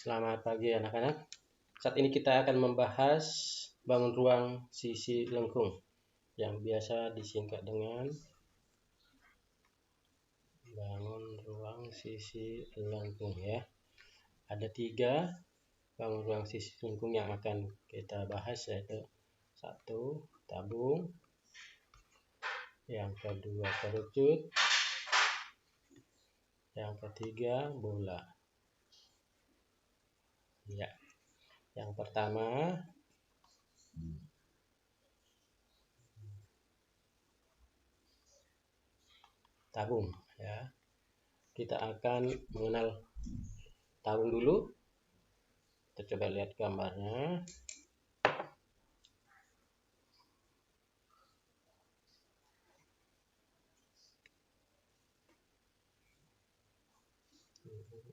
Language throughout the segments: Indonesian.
Selamat pagi anak-anak. Saat ini kita akan membahas bangun ruang sisi lengkung yang biasa disingkat dengan bangun ruang sisi lengkung ya. Ada 3 bangun ruang sisi lengkung yang akan kita bahas, yaitu 1 tabung, yang kedua kerucut, yang ketiga bola. Ya. Yang pertama tabung ya. Kita akan mengenal tabung dulu. Kita coba lihat gambarnya.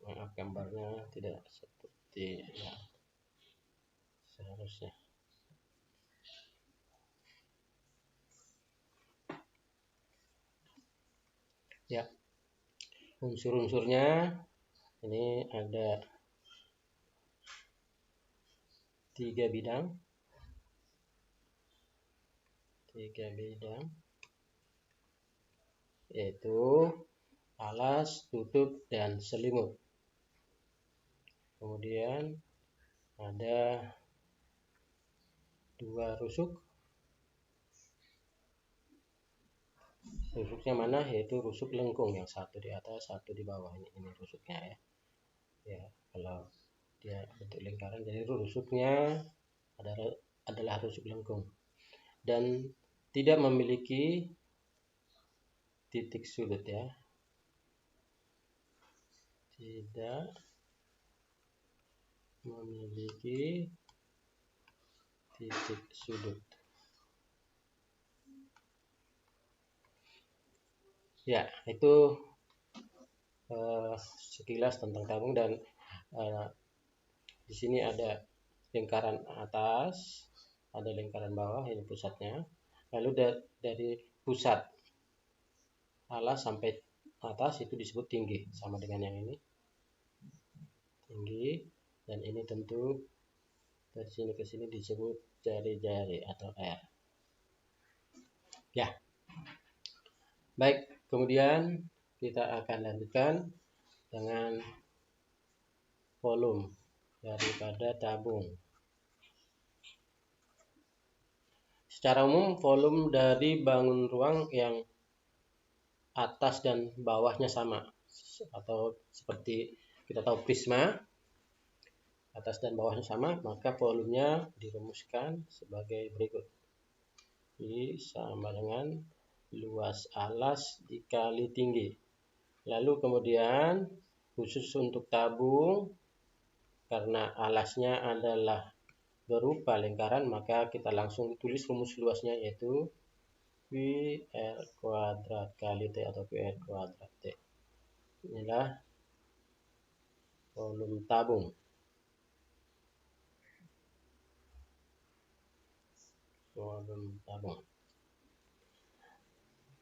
Maaf, gambarnya tidak seperti yang seharusnya. Ya, unsur-unsurnya ini ada 3 bidang, yaitu alas, tutup, dan selimut. Kemudian ada 2 rusuk. Rusuknya mana? Yaitu rusuk lengkung, yang satu di atas, satu di bawah. Ini rusuknya ya. Ya, kalau dia bentuk lingkaran, jadi rusuknya adalah rusuk lengkung dan tidak memiliki titik sudut ya. Tidak memiliki titik sudut. Ya, itu sekilas tentang tabung. Dan di sini ada lingkaran atas, ada lingkaran bawah, ini pusatnya. Lalu dari pusat alas sampai atas itu disebut tinggi, sama dengan yang ini tinggi. Dan ini tentu dari sini ke sini disebut jari-jari atau R ya. Baik, kemudian kita akan lanjutkan dengan volume daripada tabung. Secara umum volume dari bangun ruang yang atas dan bawahnya sama, atau seperti kita tahu prisma, atas dan bawahnya sama, maka volumenya dirumuskan sebagai berikut. I sama dengan luas alas dikali tinggi. Lalu kemudian khusus untuk tabung, karena alasnya adalah berupa lingkaran, maka kita langsung tulis rumus luasnya, yaitu PR kuadrat kali T atau PR kuadrat T. Inilah volume tabung. Volume tabung.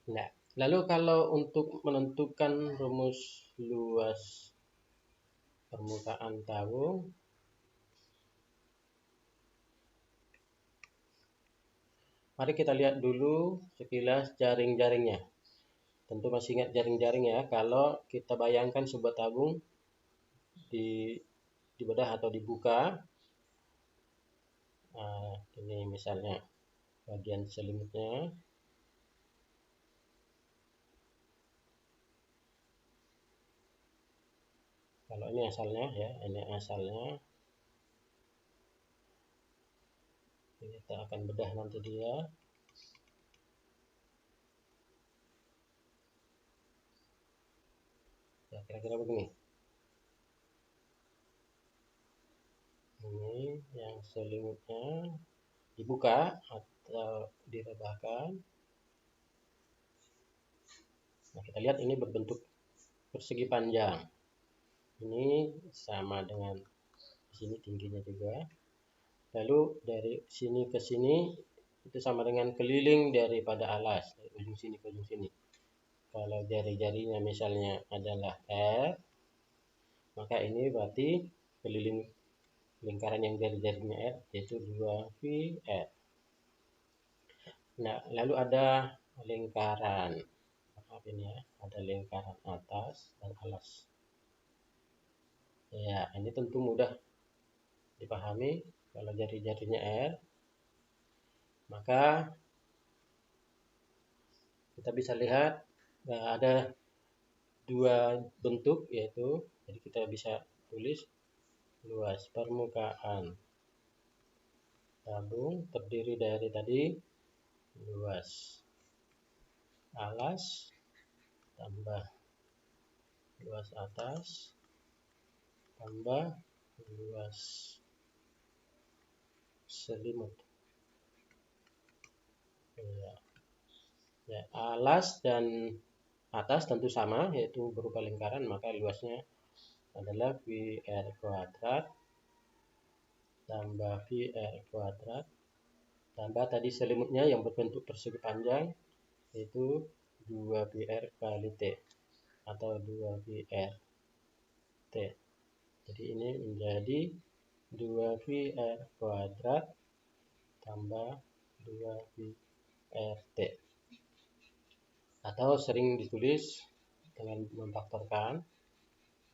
Nah, lalu kalau untuk menentukan rumus luas permukaan tabung, mari kita lihat dulu sekilas jaring-jaringnya. Tentu masih ingat jaring-jaring ya. Kalau kita bayangkan sebuah tabung dibedah atau dibuka, ini misalnya bagian selimutnya. Kalau ini asalnya ya, ini asalnya. Ini kita akan bedah nanti dia. Ya, kira-kira begini. Ini yang selimutnya dibuka atau direbahkan. Nah, kita lihat ini berbentuk persegi panjang. Ini sama dengan sini tingginya juga. Lalu dari sini ke sini itu sama dengan keliling daripada alas, dari ujung sini ke ujung sini. Kalau jari-jarinya misalnya adalah R, maka ini berarti keliling lingkaran yang jari-jarinya R, yaitu 2VR. Nah, lalu ada lingkaran. Maaf ini ya, ada lingkaran atas dan alas. Ya, ini tentu mudah dipahami. Kalau jari-jarinya R, maka kita bisa lihat ada dua bentuk, yaitu jadi kita bisa tulis luas permukaan tabung terdiri dari tadi luas alas tambah luas atas tambah luas selimut. Ya, alas dan atas tentu sama, yaitu berupa lingkaran, maka luasnya adalah VR kuadrat tambah VR kuadrat tambah tadi selimutnya yang berbentuk persegi panjang, yaitu 2VR kali T atau 2VR T. Jadi ini menjadi 2VR kuadrat tambah 2VR T, atau sering ditulis dengan memfaktorkan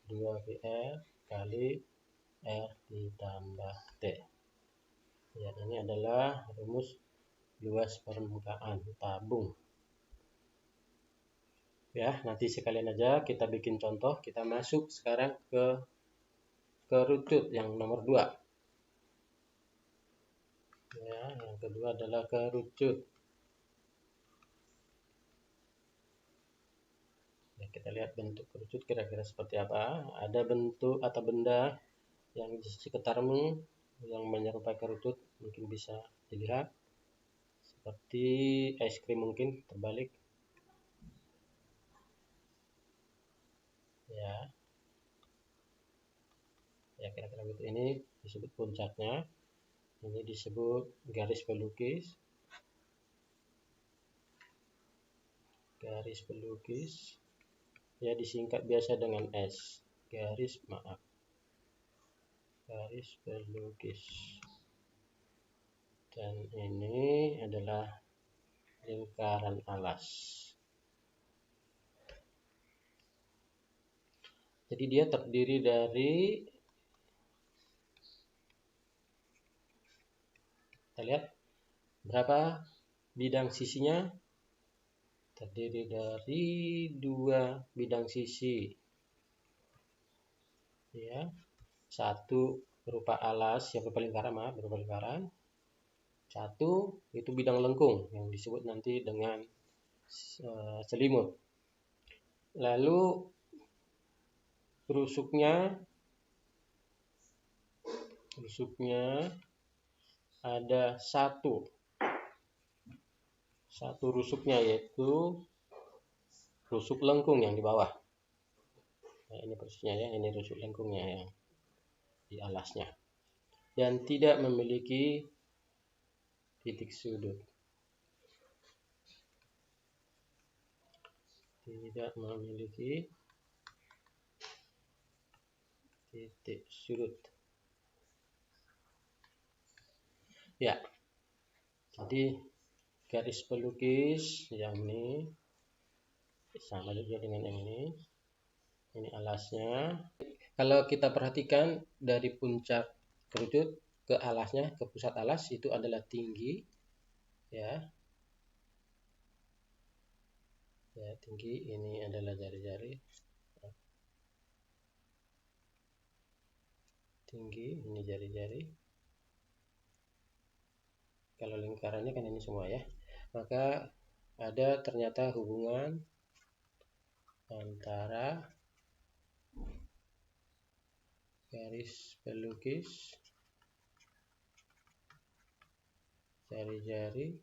2VR kali R ditambah T. Ya, ini adalah rumus luas permukaan tabung. Ya, nanti sekalian aja kita bikin contoh. Kita masuk sekarang ke kerucut yang nomor 2. Ya, yang kedua adalah kerucut. Ya, kita lihat bentuk kerucut kira-kira seperti apa. Ada bentuk atau benda yang di sekitarmu yang menyerupai kerucut, mungkin bisa dilihat seperti es krim, mungkin terbalik. Ya, kira-kira begitu. Ini disebut puncaknya, ini disebut garis pelukis. Garis pelukis ya disingkat biasa dengan S. Garis pelukis. Dan ini adalah lingkaran alas. Jadi dia terdiri dari, kita lihat berapa bidang sisinya, terdiri dari 2 bidang sisi. Ya, satu berupa alas yang berupa lingkaran, satu itu bidang lengkung yang disebut nanti dengan selimut. Lalu rusuknya ada satu rusuknya, yaitu rusuk lengkung yang di bawah. Nah, ini persisnya ya, ini rusuk lengkungnya yang di alasnya, dan tidak memiliki titik sudut. Tidak memiliki titik sudut. Ya, jadi garis pelukis yang ini sama juga dengan yang ini. Ini alasnya. Kalau kita perhatikan dari puncak kerucut ke alasnya, ke pusat alas itu adalah tinggi, ya. Ya, tinggi. Ini adalah jari-jari. Tinggi, ini jari-jari. Kalau lingkarannya kan ini semua ya. Maka ada ternyata hubungan antara garis pelukis, jari-jari,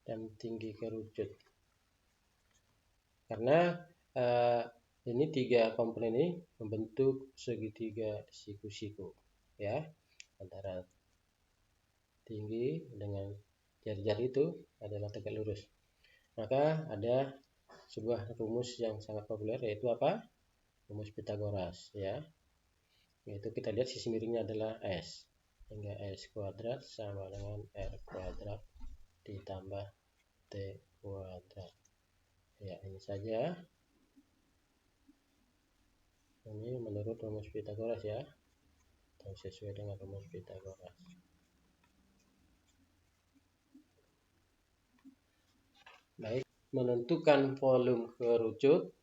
dan tinggi kerucut. Karena ini 3 komponen ini membentuk segitiga siku-siku, ya, antara tinggi dengan jari-jari itu adalah tegak lurus. Maka ada sebuah rumus yang sangat populer, yaitu apa? Rumus Pythagoras, ya. Yaitu kita lihat sisi miringnya adalah S, sehingga S kuadrat sama dengan R kuadrat ditambah T kuadrat. Ya, ini saja. Ini menurut rumus Pythagoras, ya, atau sesuai dengan rumus Pythagoras. Baik, menentukan volume kerucut.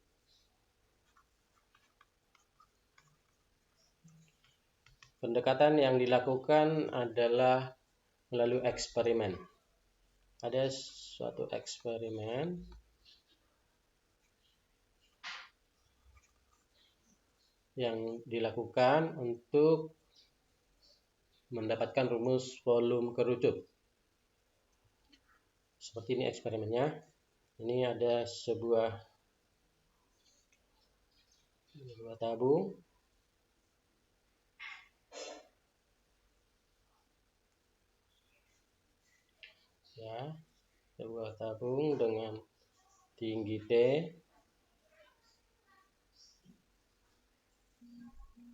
Pendekatan yang dilakukan adalah melalui eksperimen. Ada suatu eksperimen yang dilakukan untuk mendapatkan rumus volume kerucut. Seperti ini eksperimennya. Ini ada sebuah tabung. Ya, sebuah tabung dengan tinggi T,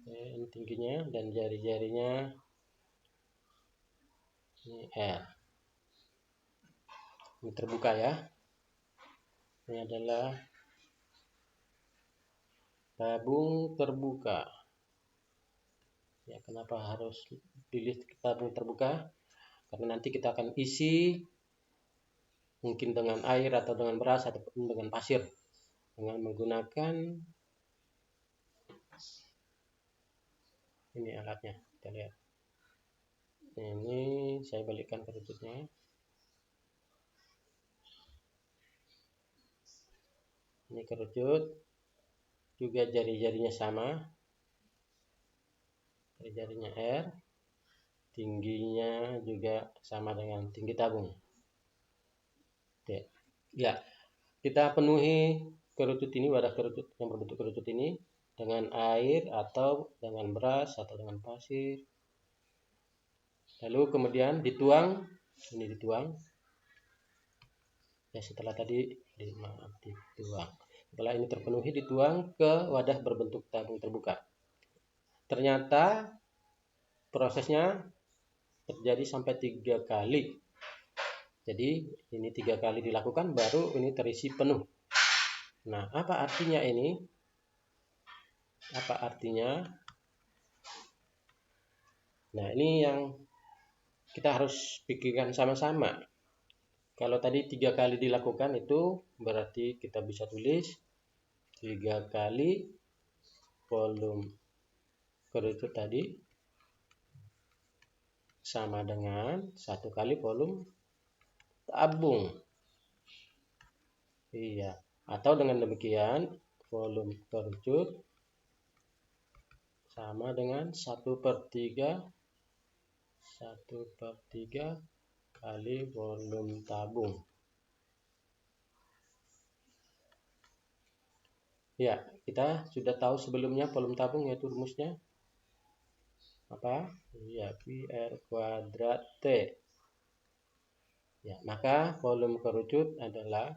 ini tingginya, dan jari-jarinya ini R. Ini terbuka, ya. Ini adalah tabung terbuka. Ya, kenapa harus pilih tabung terbuka? Karena nanti kita akan isi mungkin dengan air atau dengan beras ataupun dengan pasir dengan menggunakan ini alatnya. Kita lihat. Ini saya balikkan kerucutnya. Ini kerucut, juga jari-jarinya sama, jari-jarinya R, tingginya juga sama dengan tinggi tabung. Oke. Ya, kita penuhi kerucut ini, wadah kerucut yang berbentuk kerucut ini dengan air atau dengan beras atau dengan pasir. Lalu kemudian dituang, ini dituang. Ya, setelah tadi dituang. Setelah ini terpenuhi, dituang ke wadah berbentuk tabung terbuka. Ternyata prosesnya terjadi sampai 3 kali. Jadi ini 3 kali dilakukan baru ini terisi penuh. Nah, apa artinya ini? Apa artinya? Nah, ini yang kita harus pikirkan sama-sama. Kalau tadi 3 kali dilakukan, itu berarti kita bisa tulis 3 kali volume kerucut tadi sama dengan 1 kali volume tabung. Iya. Atau dengan demikian volume kerucut sama dengan 1/3 kali volume tabung. Ya, kita sudah tahu sebelumnya volume tabung, yaitu rumusnya apa? Ya, PR kuadrat T. Ya, maka volume kerucut adalah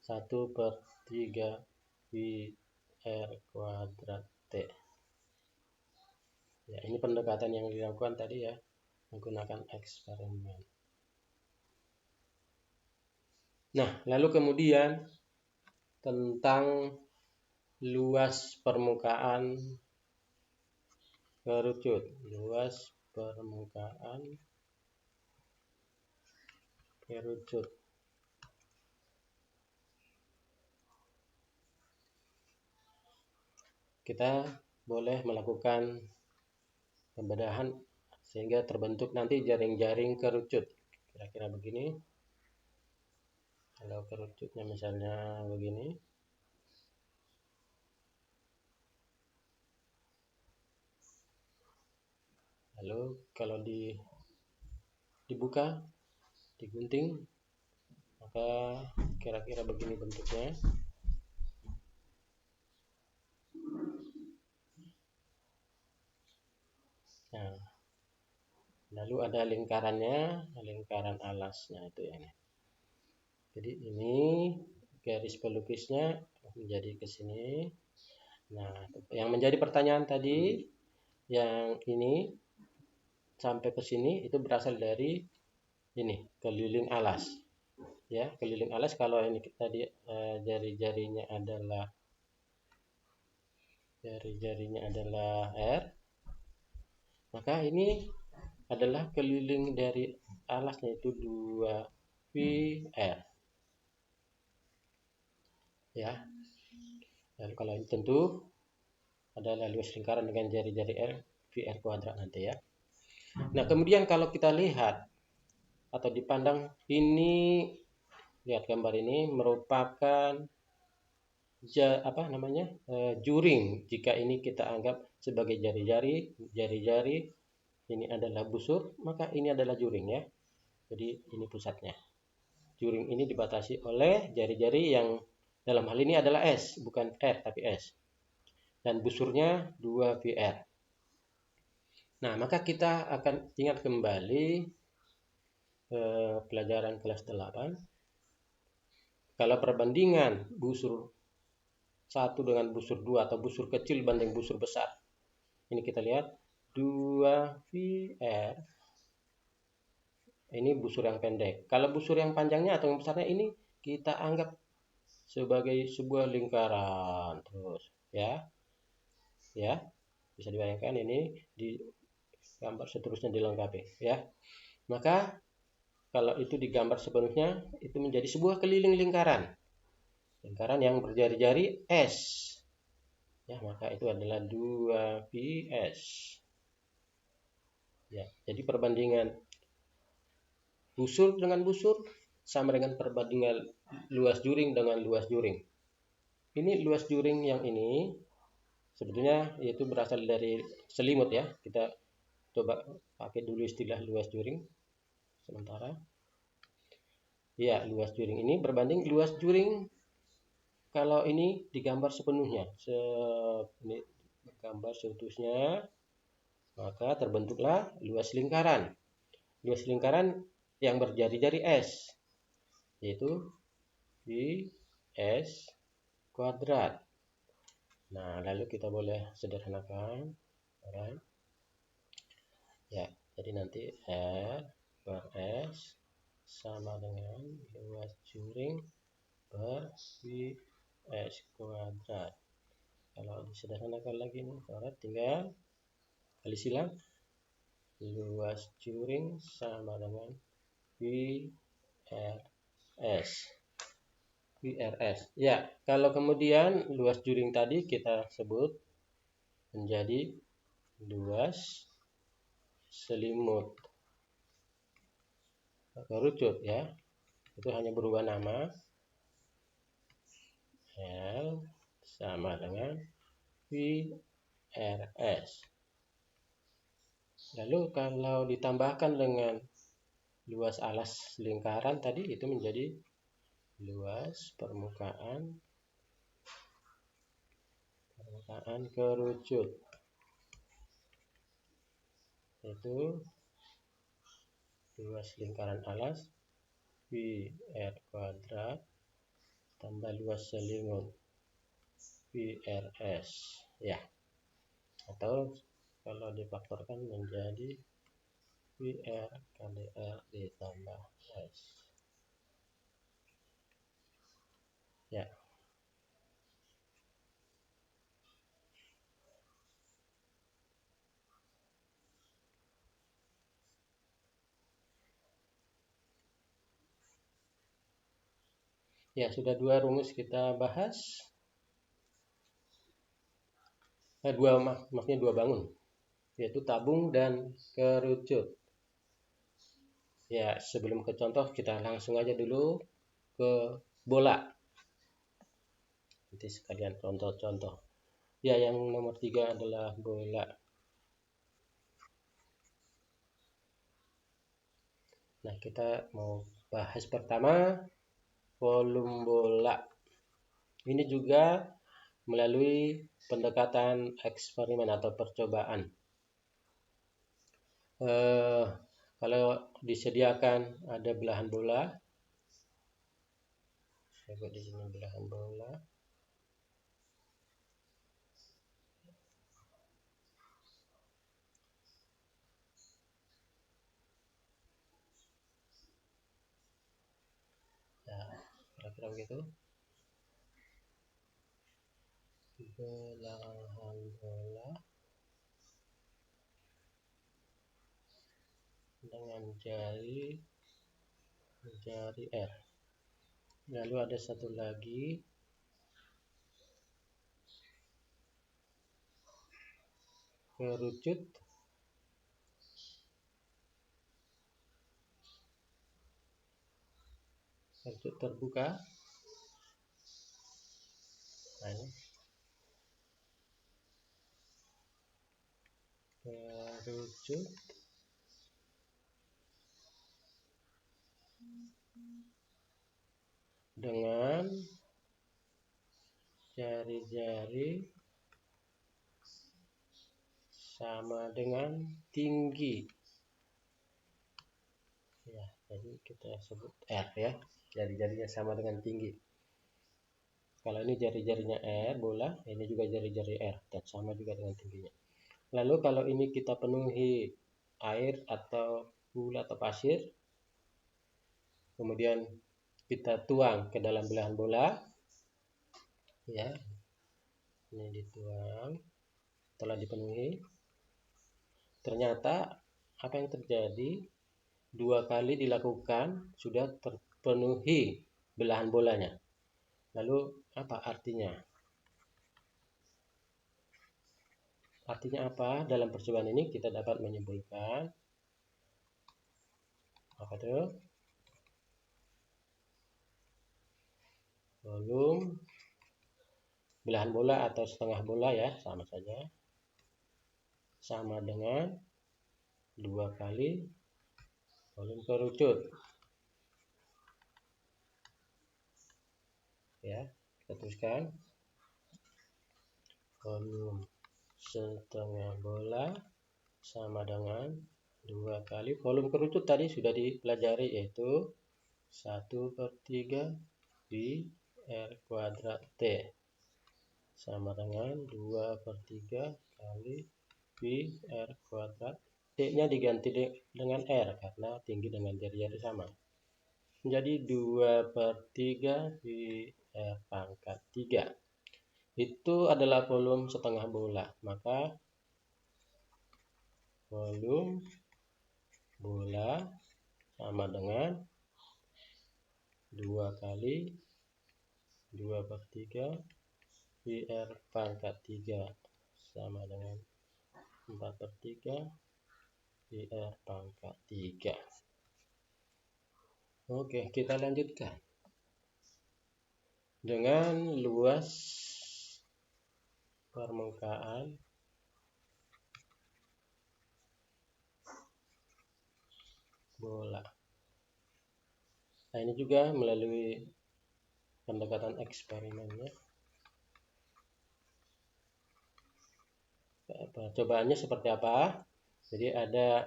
1/3 PR kuadrat T. Ya, ini pendekatan yang dilakukan tadi, ya, menggunakan eksperimen. Nah, lalu kemudian tentang luas permukaan kerucut. Luas permukaan kerucut. Kita boleh melakukan pembedahan sehingga terbentuk nanti jaring-jaring kerucut. Kira-kira begini. Kalau kerucutnya misalnya begini. Lalu kalau dibuka, digunting, maka kira-kira begini bentuknya. Nah, lalu ada lingkarannya, lingkaran alasnya itu ya. Jadi ini garis pelukisnya menjadi ke sini. Nah, yang menjadi pertanyaan tadi, yang ini sampai ke sini itu berasal dari ini keliling alas. Ya, keliling alas kalau ini tadi jari-jarinya adalah R, maka ini adalah keliling dari alasnya itu 2VR. Ya. Lalu kalau ini tentu adalah luas lingkaran dengan jari-jari R, VR kuadrat nanti ya. Nah, kemudian kalau kita lihat atau dipandang ini, lihat gambar ini merupakan juring. Jika ini kita anggap sebagai jari-jari ini adalah busur, maka ini adalah juring ya. Jadi ini pusatnya. Juring ini dibatasi oleh jari-jari yang dalam hal ini adalah S, bukan R tapi S. Dan busurnya 2VR. Nah, maka kita akan ingat kembali pelajaran kelas 8. Kalau perbandingan busur 1 dengan busur 2 atau busur kecil banding busur besar. Ini kita lihat 2VR. Ini busur yang pendek. Kalau busur yang panjangnya atau yang besarnya ini kita anggap sebagai sebuah lingkaran terus ya. Ya. Bisa dibayangkan ini di gambar seterusnya dilengkapi ya. Maka kalau itu digambar sepenuhnya itu menjadi sebuah keliling lingkaran. Lingkaran yang berjari-jari S. Ya, maka itu adalah 2PS. Ya, jadi perbandingan busur dengan busur sama dengan perbandingan luas juring dengan luas juring. Ini luas juring yang ini sebetulnya yaitu berasal dari selimut ya. Kita coba pakai dulu istilah luas juring sementara. Ya, luas juring ini berbanding luas juring kalau ini digambar sepenuhnya. Ini gambar seutuhnya, maka terbentuklah luas lingkaran. Luas lingkaran yang berjari-jari S, yaitu S kuadrat. Nah, lalu kita boleh sederhanakan. Alright. Ya, jadi nanti R per S sama dengan luas juring per S kuadrat. Kalau disederhanakan lagi nih, tinggal kali silang. Luas juring sama dengan VRS. Ya, kalau kemudian luas juring tadi kita sebut menjadi luas selimut kerucut ya. Itu hanya berubah nama. L sama dengan VRS. Lalu kalau ditambahkan dengan luas alas lingkaran tadi itu menjadi luas permukaan kerucut, yaitu luas lingkaran alas VR kuadrat tambah luas selimut VRS ya, atau kalau difaktorkan menjadi VR kali R ditambah S ya. Ya, sudah 2 rumus kita bahas. Maksudnya 2 bangun, yaitu tabung dan kerucut. Ya, sebelum ke contoh kita langsung aja dulu ke bola. Nanti sekalian contoh-contoh. Ya, yang nomor 3 adalah bola. Nah, kita mau bahas pertama volume bola. Ini juga melalui pendekatan eksperimen atau percobaan. Kalau disediakan ada belahan bola, Coba di sini belahan bola. Nah, kira-kira begitu. Belahan bola dengan jari R. Lalu ada satu lagi, kerucut terbuka. Nah, ini kerucut dengan jari-jari sama dengan tinggi. Ya, jadi kita sebut R ya, jari-jarinya sama dengan tinggi. Kalau ini jari-jarinya R bola, ini juga jari-jari R dan sama juga dengan tingginya. Lalu kalau ini kita penuhi air atau gula atau pasir, kemudian kita tuang ke dalam belahan bola, ya, ini dituang setelah dipenuhi. Ternyata apa yang terjadi, 2 kali dilakukan sudah terpenuhi belahan bolanya. Lalu apa artinya? Artinya apa? Dalam percobaan ini kita dapat menyimpulkan apa itu? Volume belahan bola atau setengah bola ya, sama saja. Sama dengan 2 kali volume kerucut. Ya, kita tuliskan volume setengah bola sama dengan 2 kali volume kerucut tadi sudah dipelajari, yaitu 1/3 pi R kuadrat T sama dengan 2/3 kali pi R kuadrat. T nya diganti dengan R karena tinggi dengan jari-jari sama, menjadi 2/3 pi R pangkat 3. Itu adalah volume setengah bola. Maka volume bola sama dengan 2 kali 2/3 pi R pangkat 3 sama dengan 4/3 pi R pangkat 3. Oke, kita lanjutkan dengan luas permukaan bola. Nah, ini juga melalui pendekatan eksperimennya. Cobaannya seperti apa? Jadi ada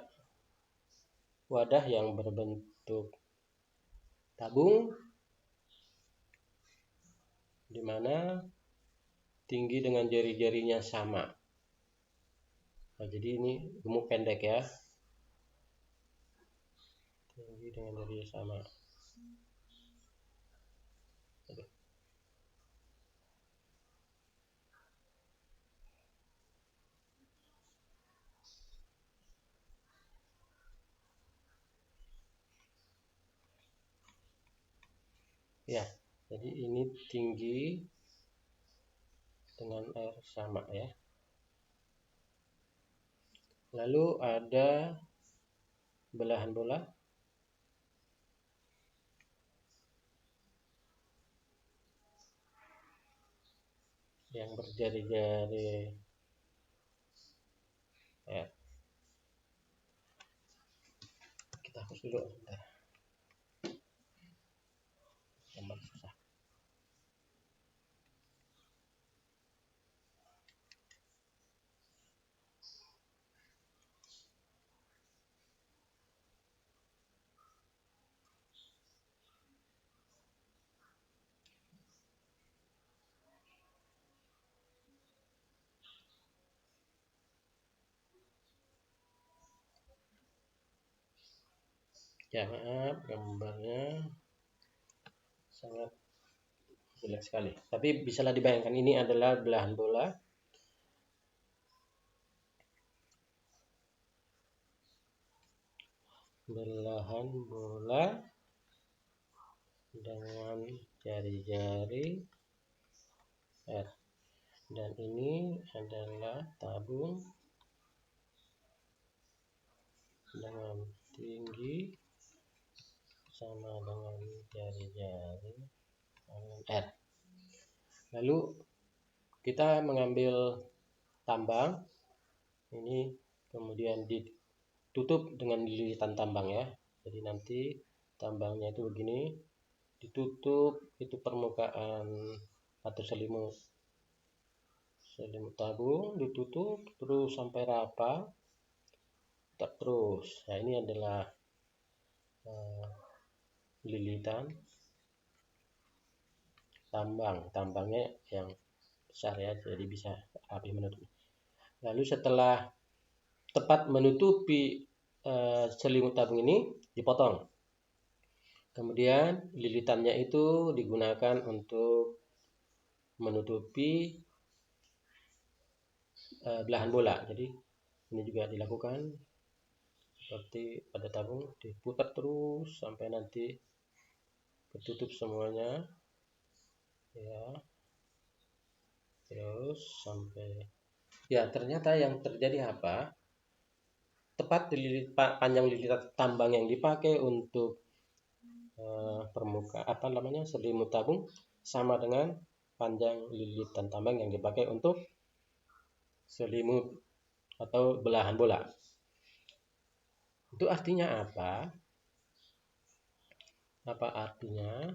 wadah yang berbentuk tabung di mana tinggi dengan jari-jarinya sama. Nah, jadi ini gemuk pendek ya. Tinggi dengan jarinya sama. Ya, jadi ini tinggi dengan R sama ya. Lalu ada belahan bola yang berjari-jari R. Kita hapus dulu sebentar. Gambar susah. Ya maaf, gambarnya sangat jelek sekali. Tapi bisalah dibayangkan ini adalah belahan bola. Belahan bola dengan jari-jari R. Dan ini adalah tabung dengan tinggi sama dengan jari-jari R. Lalu kita mengambil tambang ini, kemudian ditutup dengan lilitan tambang ya. Jadi nanti tambangnya itu begini, ditutup itu permukaan atau selimut tabung, ditutup terus sampai rata, tak terus. Nah ini adalah lilitan tambangnya yang besar ya, jadi bisa rapi menutup. Lalu setelah tepat menutupi selimut tabung ini, dipotong. Kemudian lilitannya itu digunakan untuk menutupi belahan bola. Jadi ini juga dilakukan seperti pada tabung, diputar terus sampai nanti ketutup semuanya ya, terus sampai ya. Ternyata yang terjadi apa, tepat di panjang lilitan tambang yang dipakai untuk permukaan selimut tabung sama dengan panjang lilitan tambang yang dipakai untuk selimut atau belahan bola. Itu artinya apa? Apa artinya?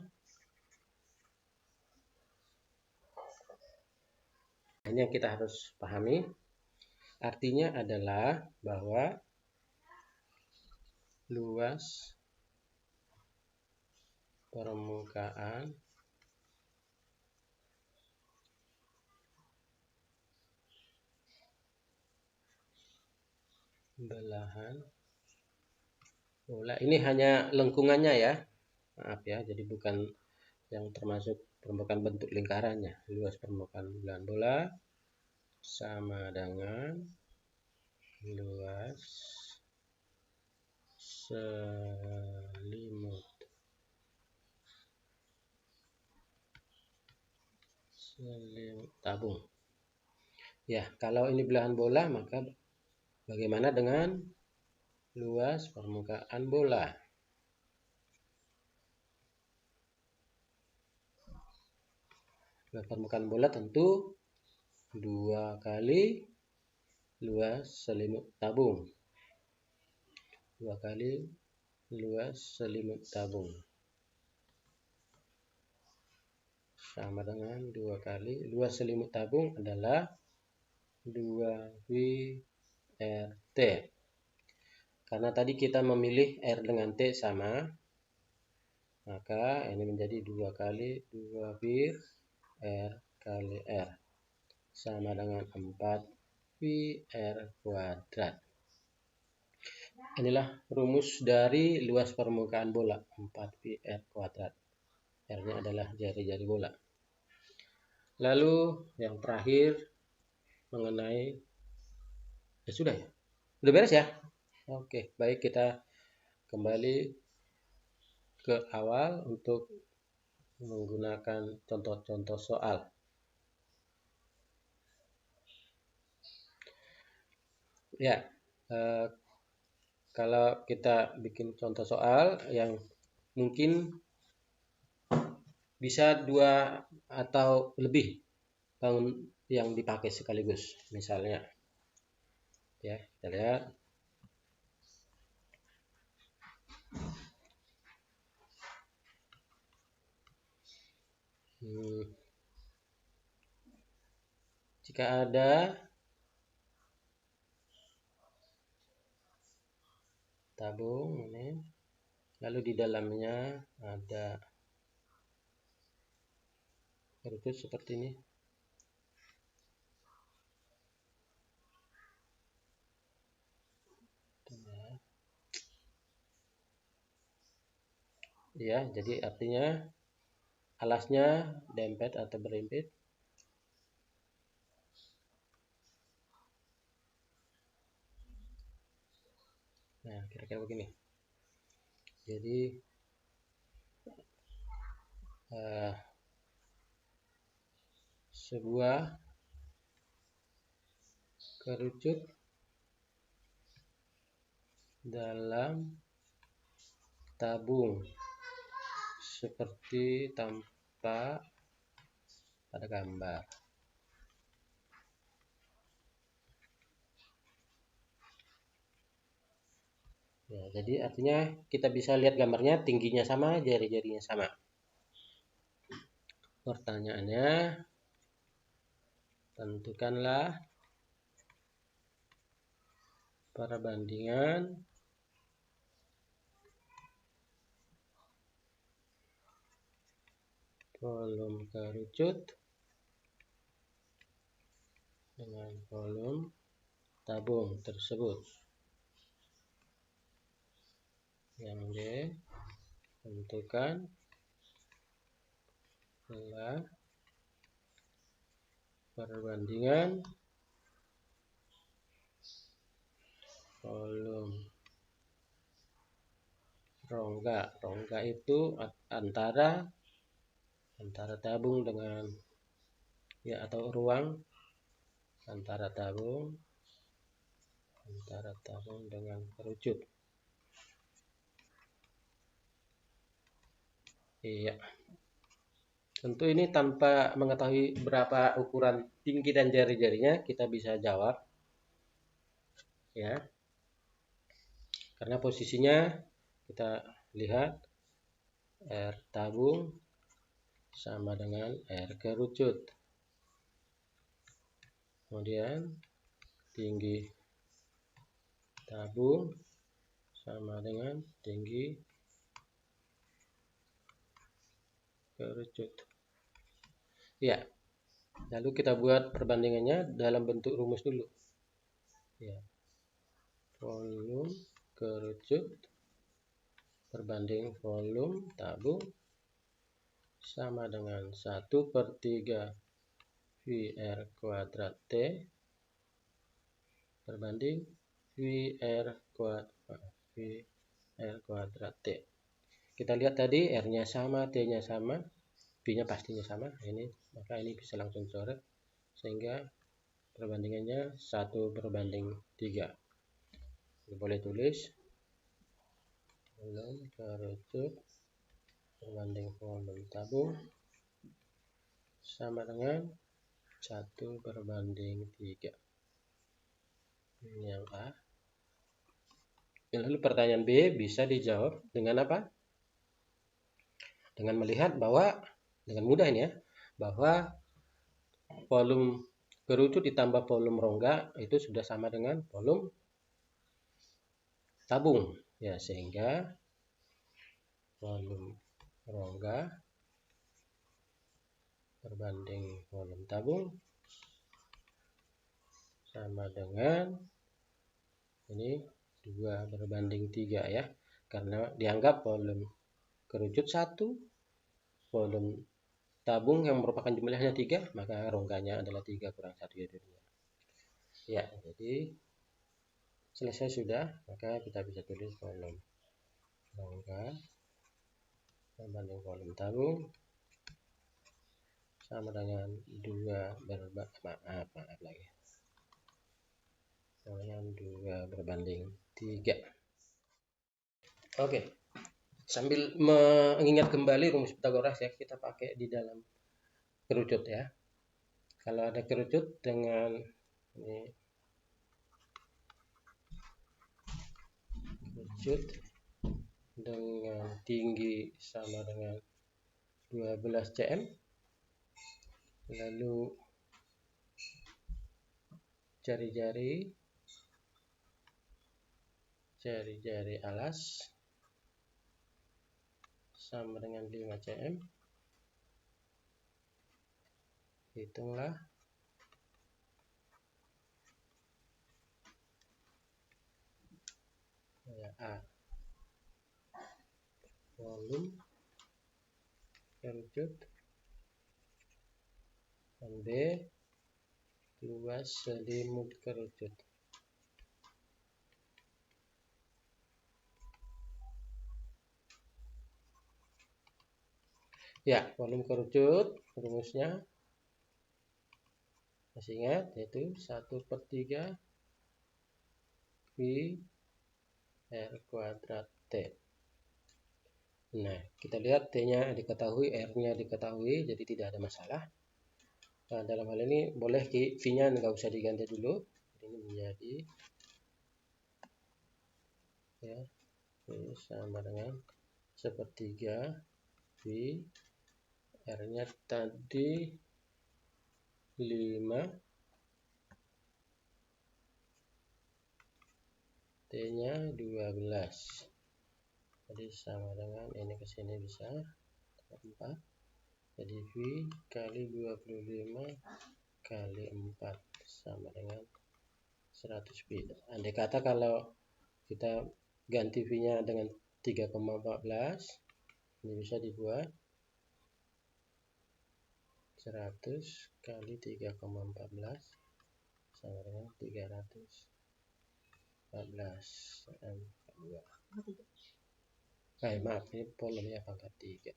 Ini yang kita harus pahami. Artinya adalah bahwa luas permukaan belahan bola ini hanya lengkungannya ya, maaf ya, jadi bukan yang termasuk permukaan bentuk lingkarannya. Luas permukaan belahan bola sama dengan luas selimut tabung. Ya, kalau ini belahan bola, maka bagaimana dengan luas permukaan bola? Luas permukaan bola tentu 2 kali luas selimut tabung. 2 kali luas selimut tabung sama dengan 2 kali luas selimut tabung adalah 2WRT. Karena tadi kita memilih R dengan T sama, maka ini menjadi 2 kali 2WR kali R sama dengan 4WR kuadrat. Inilah rumus dari luas permukaan bola, 4WR kuadrat. R-nya adalah jari-jari bola. Lalu yang terakhir mengenai sudah ya? Udah beres ya? Oke, baik, kita kembali ke awal untuk menggunakan contoh-contoh soal. Ya, kalau kita bikin contoh soal yang mungkin bisa 2 atau lebih bangun yang dipakai sekaligus, misalnya ya, kita lihat. Jika ada tabung ini, lalu di dalamnya ada kerucut seperti ini. ya. Jadi artinya alasnya dempet atau berimpit. Nah, kira-kira begini. Jadi sebuah kerucut dalam tabung seperti tampak pada gambar. Ya, jadi artinya kita bisa lihat gambarnya, tingginya sama, jari-jarinya sama. Pertanyaannya, tentukanlah perbandingan volume kerucut dengan volume tabung tersebut. Yang D, tentukan perbandingan volume rongga. Rongga itu antara tabung dengan atau ruang antara tabung dengan kerucut. Iya. Tentu ini tanpa mengetahui berapa ukuran tinggi dan jari-jarinya kita bisa jawab. Ya. Karena posisinya kita lihat R tabung sama dengan R kerucut. Kemudian tinggi tabung sama dengan tinggi kerucut. Ya. Lalu kita buat perbandingannya dalam bentuk rumus dulu. Ya. Volume kerucut perbanding volume tabung sama dengan 1/3 VR kuadrat T perbanding VR kuadrat T. Kita lihat tadi R-nya sama, T-nya sama, B-nya pastinya sama. Maka ini bisa langsung coret sehingga perbandingannya 1/3. Boleh tulis volume kerucut perbanding volume tabung sama dengan 1/3. Ini yang A. Lalu pertanyaan B bisa dijawab dengan apa? Dengan melihat bahwa dengan mudah ini ya, bahwa volume kerucut ditambah volume rongga itu sudah sama dengan volume tabung. Ya, sehingga volume rongga berbanding volume tabung sama dengan ini 2/3 ya. Karena dianggap volume kerucut 1, volume tabung yang merupakan jumlahnya 3, maka rongganya adalah 3 kurang 1 ya. Ya, jadi selesai sudah, maka kita bisa tulis volume rongga berbanding volume tabung sama dengan 2/3. Oke, sambil mengingat kembali rumus Pythagoras ya, kita pakai di dalam kerucut ya. Kalau ada kerucut dengan ini kerucut dengan tinggi sama dengan 12 cm, lalu jari-jari alas sama dengan 5 cm. Hitunglah A volume kerucut, dan B luas selimut kerucut. Ya, volume kerucut rumusnya masih ingat, yaitu 1/3 V R kuadrat T. Nah, kita lihat T-nya diketahui, R-nya diketahui, jadi tidak ada masalah. Nah, dalam hal ini boleh V-nya nggak usah diganti dulu. Ini menjadi ya, ini sama dengan 1/3 V, R-nya tadi 5, T-nya 12. Jadi sama dengan ini ke sini bisa 4. Jadi V kali 25 kali 4 sama dengan 100 V. Andai kata kalau kita ganti V-nya dengan 3,14, ini bisa dibuat 100 kali 3,14 sama dengan 314 M2. Maaf, ini polemnya pangkat 3.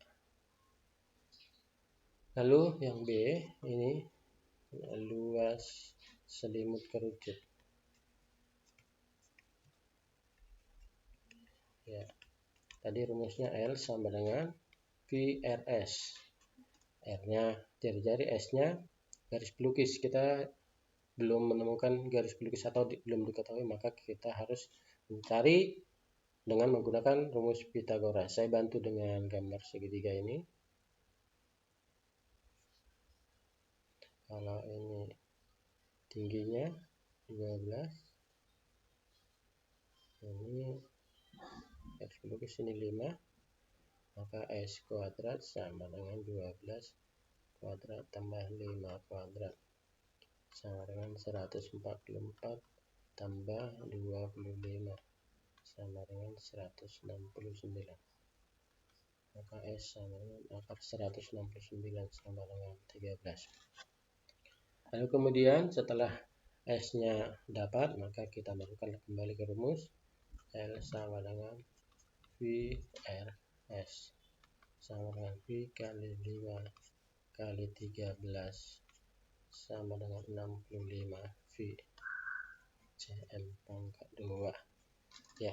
Lalu yang B, ini luas selimut kerucut. Ya, tadi rumusnya L sama dengan VRS. R-nya jari-jari, S-nya garis pelukis. Kita belum menemukan garis pelukis atau belum diketahui, maka kita harus mencari dengan menggunakan rumus Pythagoras. Saya bantu dengan gambar segitiga ini. Kalau ini tingginya 12, ini garis pelukis ini 5, maka S kuadrat sama dengan 12 kuadrat tambah 5 kuadrat sama dengan 144 tambah 25 sama dengan 169. Maka S sama dengan akar 169 sama dengan 13. Lalu kemudian setelah S-nya dapat, maka kita masukkan kembali ke rumus. L sama dengan VRS sama dengan V kali 5 kali 13 sama dengan 65 V Cm pangkat 2. Ya,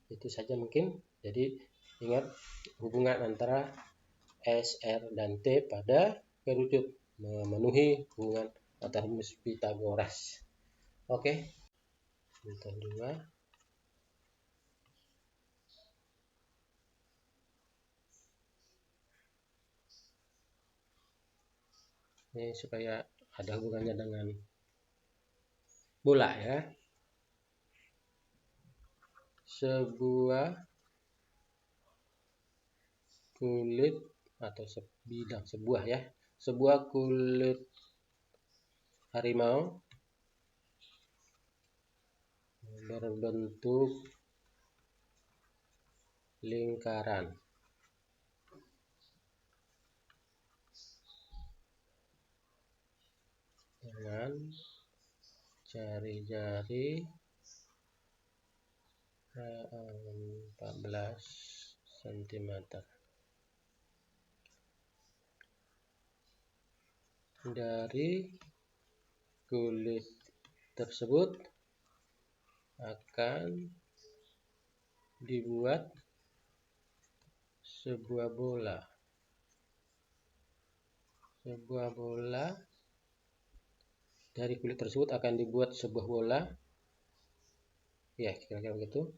itu saja mungkin. Jadi ingat hubungan antara S, R, dan T pada kerucut, memenuhi hubungan antara rumus Pythagoras. Oke, contoh 2. Ini supaya ada hubungannya dengan bola ya. Sebuah kulit atau sebuah kulit harimau berbentuk lingkaran dengan jari-jari 14 cm. Dari kulit tersebut akan dibuat sebuah bola. Dari kulit tersebut akan dibuat sebuah bola. Ya, kira-kira begitu.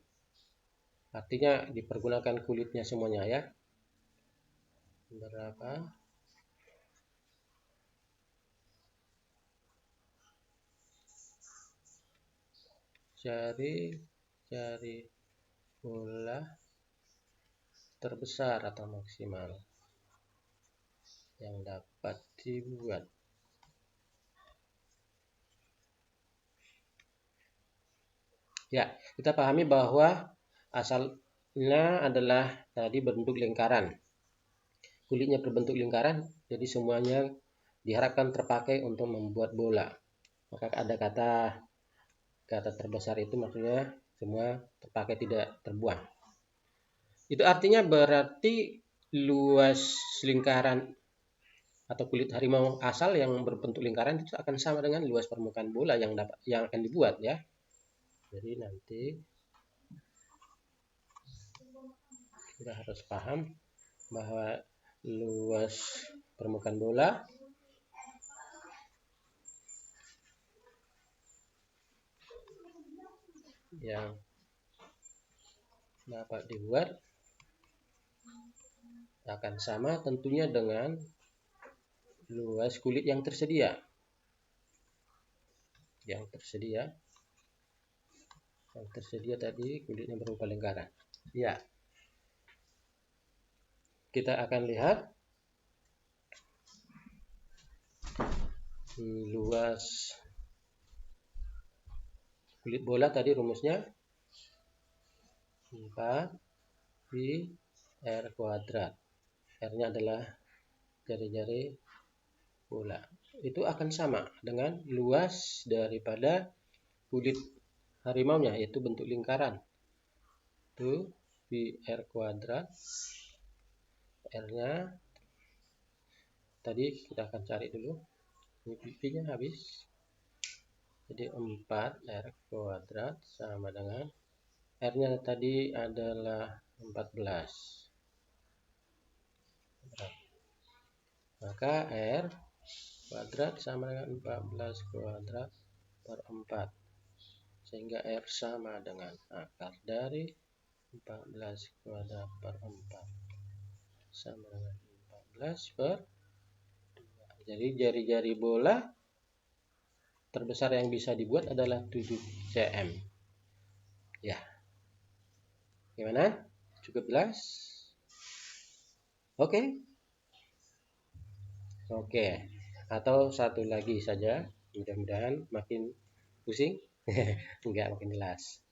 Artinya dipergunakan kulitnya semuanya ya. Berapa? Jari bola terbesar atau maksimal yang dapat dibuat. Ya, kita pahami bahwa asalnya adalah tadi bentuk lingkaran. kulitnya berbentuk lingkaran, jadi semuanya diharapkan terpakai untuk membuat bola. Maka ada kata terbesar itu maksudnya semua terpakai, tidak terbuang. Itu artinya berarti luas lingkaran atau kulit harimau asal yang berbentuk lingkaran itu akan sama dengan luas permukaan bola yang akan dibuat ya. Jadi nanti kita harus paham bahwa luas permukaan bola yang dapat dibuat akan sama tentunya dengan luas kulit yang tersedia. Yang tersedia tadi kulitnya berupa lingkaran. Ya. Kita akan lihat luas kulit bola tadi rumusnya 4 pi R kuadrat. R-nya adalah jari-jari bola. Itu akan sama dengan luas daripada kulit harimaunya, yaitu bentuk lingkaran. Itu pi R kuadrat. R-nya tadi kita akan cari dulu. Ini pi-nya habis. Jadi 4 R kuadrat sama dengan R-nya tadi adalah 14. Maka R kuadrat sama dengan 14 kuadrat per 4. Sehingga R sama dengan akar dari 14 kuadrat per 4 sama dengan 14 per 2. Jadi jari-jari bola terbesar yang bisa dibuat adalah 7 cm. Ya. Gimana? Cukup jelas? Oke. Oke. Atau satu lagi saja. Mudah-mudahan makin pusing. Enggak, makin jelas.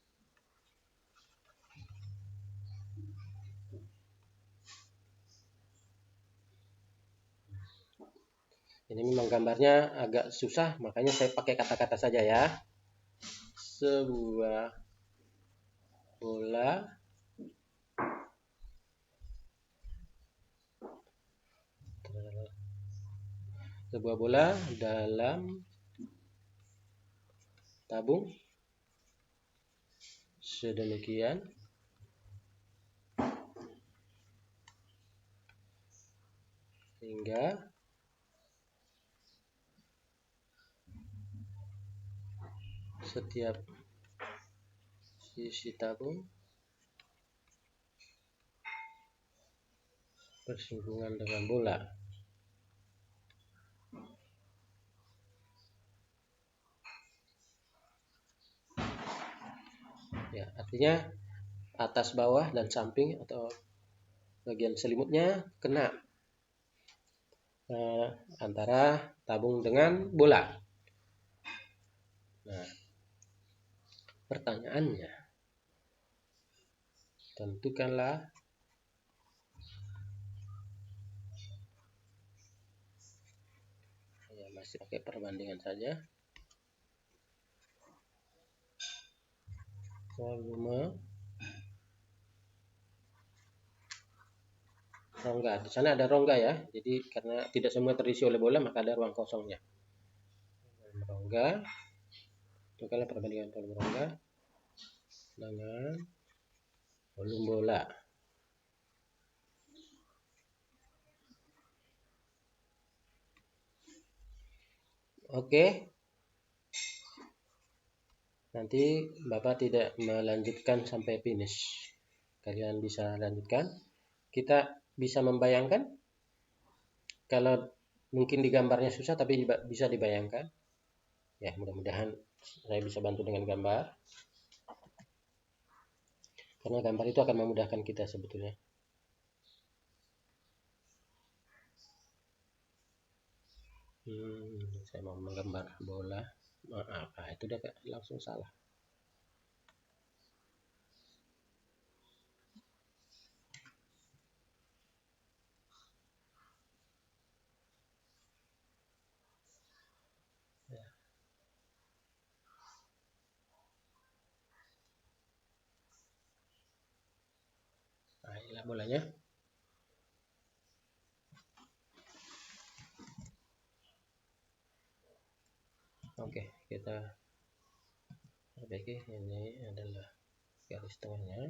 Ini memang gambarnya agak susah, makanya saya pakai kata-kata saja ya. Sebuah bola dalam tabung sedemikian hingga setiap sisi tabung bersinggungan dengan bola. Ya, artinya atas, bawah, dan samping atau bagian selimutnya kena antara tabung dengan bola. Nah, pertanyaannya, tentukanlah ya, masih pakai perbandingan saja. Volume rongga. Di sana ada rongga ya. Jadi karena tidak semua terisi oleh bola, maka ada ruang kosongnya. Volume rongga. Tentukanlah perbandingan volume rongga dengan volume bola. Oke. Nanti Bapak tidak melanjutkan sampai finish. Kalian bisa lanjutkan. Kita bisa membayangkan. Kalau mungkin di gambarnya susah, tapi bisa dibayangkan. Ya, mudah-mudahan saya bisa bantu dengan gambar. Karena gambar itu akan memudahkan kita sebetulnya. Saya mau menggambar bola. Maaf, itu udah langsung salah. bolanya. Oke, kita perbaiki. Ini adalah garis tengahnya.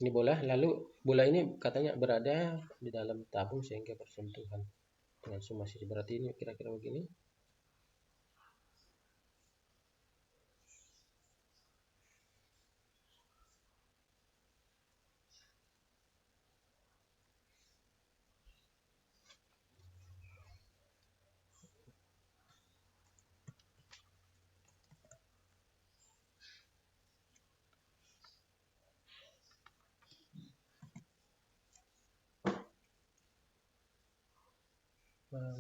Ini bola, lalu bola ini katanya berada di dalam tabung sehingga bersentuhan dengan semua sisi. Berarti ini kira-kira begini.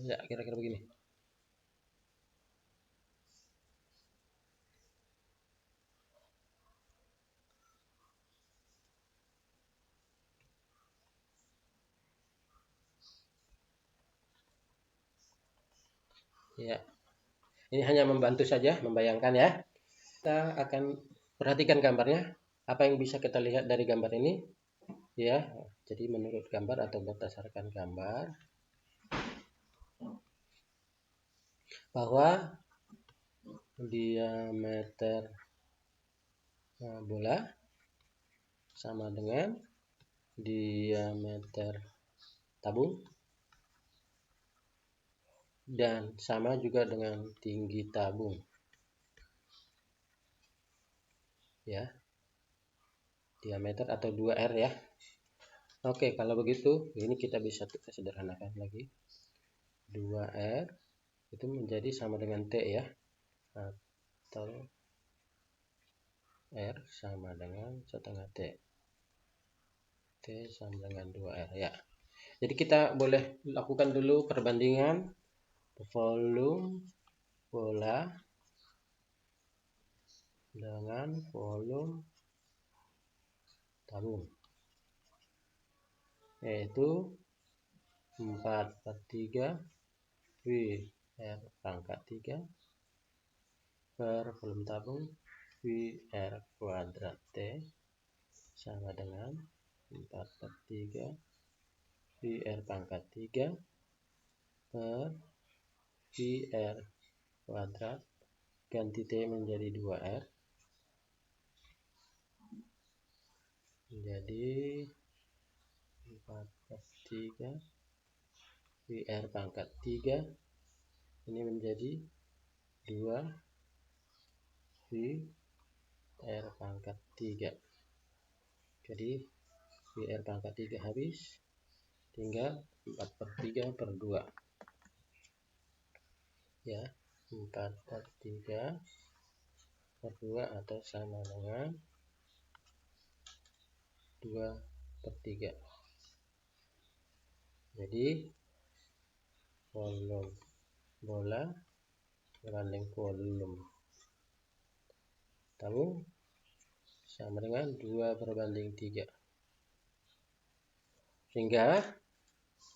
Ya, kira-kira begini. Ya, ini hanya membantu saja, membayangkan ya. Kita akan perhatikan gambarnya. Apa yang bisa kita lihat dari gambar ini? Ya, jadi menurut gambar atau berdasarkan gambar bahwa diameter bola sama dengan diameter tabung dan sama juga dengan tinggi tabung. Ya. Diameter atau 2R ya. Oke, kalau begitu ini kita bisa sederhanakan lagi. 2R itu menjadi sama dengan T ya. Atau R sama dengan setengah T. T sama dengan 2R ya. Jadi kita boleh lakukan dulu perbandingan volume bola dengan volume tabung, yaitu 4/3 VR pangkat 3 per volume tabung VR kuadrat T sama dengan 4/3 VR pangkat 3 per VR kuadrat, ganti T menjadi 2R, menjadi 4/3 VR pangkat 3 ini menjadi 2 VR pangkat 3. Jadi VR pangkat 3 habis, tinggal 4/3 per 2 ya, 4/3 per 2 atau sama dengan 2/3. Jadi volume bola berbanding volume tabung sama dengan 2/3. Sehingga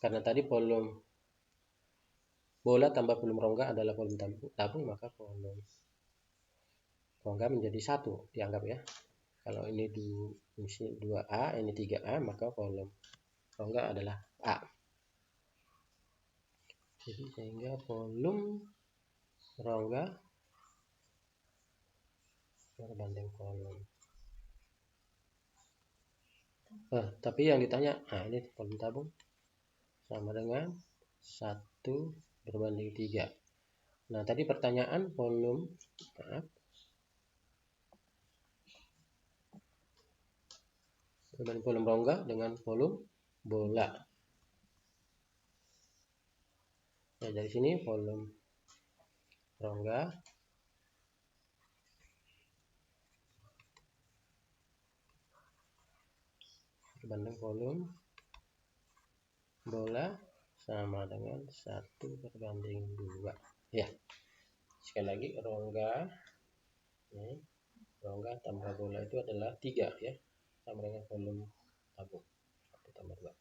karena tadi volume bola tambah volume rongga adalah volume tabung, maka volume rongga menjadi 1 dianggap ya. Kalau ini 2A, ini 3A, maka volume rongga adalah A. Jadi sehingga volume rongga berbanding volume. Tapi yang ditanya, ini volume tabung sama dengan 1/3. Nah, tadi pertanyaan volume, berbanding volume rongga dengan volume bola. Nah, dari sini volume rongga berbanding volume bola sama dengan 1/2 ya. Sekali lagi, rongga tambah bola itu adalah 3 ya, sama dengan volume tabung 1/2.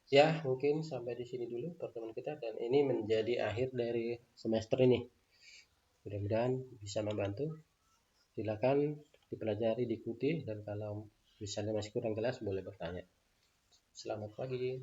Ya, mungkin sampai di sini dulu pertemuan kita, dan ini menjadi akhir dari semester ini. Mudah-mudahan bisa membantu. Silakan dipelajari, diikuti, dan kalau misalnya masih kurang jelas boleh bertanya. Selamat pagi.